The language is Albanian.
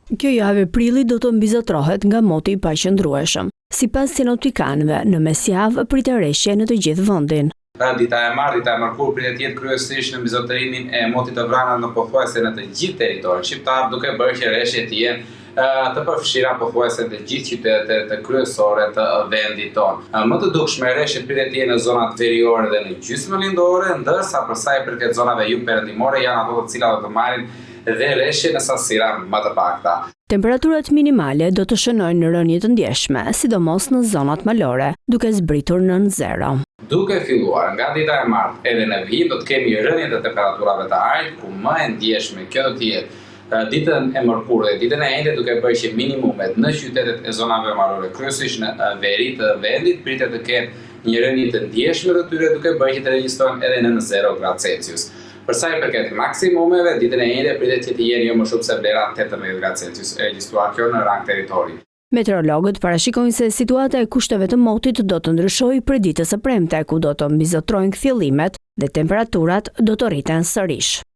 Kjo javë prilli do të mbizotrohet nga moti i paqëndrueshëm. Sipas sinoptikanëve, në mesjavë pritet reshje në të gjithë vendin. Dita e mërkurë pritet të jetë kryesisht në mbizotrimin e motit të vranë në pothuajse në të gjithë territorin shqiptar, duke bërë që reshjet të jenë të përfshira pothuajse në të gjithë qytetet kryesore të vendit tonë. Më të dukshme reshjet pritet të jenë në zonat veriore dhe në gjysmën lindore, ndërsa për sa i përket zonave jugperëndimore janë ato të cilat do të marrin dhe reshje në sasira më të pakta. Temperaturat minimale do të shënojnë rënje të ndjeshme, sidomos në zonat malore, duke zbritur nën zero. Duke filluar nga dita e martë edhe në vijim do të kemi rënje të temperaturave të ajrit, ku më e ndjeshme kjo do të jetë ditën e mërkurë dhe ditën e enjte, duke bërë që minimumet në qytetet e zonave malore, kryesisht në veri të vendit, pritet të kenë një rënje të ndjeshme të tyre, duke bërë që të regjistrojnë edhe në 0 gradë Celsius. Për sa i përket maksimumeve, ditën e enjte pritet që të jenë jo më shumë se vlera 18 gradë Celsius, e regjistruar kjo në rang territori. Meteorologët parashikojnë se situata e kushteve të motit do të ndryshojë prej ditës së premte, ku do të mbizotrojnë kthjellimet dhe temperaturat do të rriten sërish.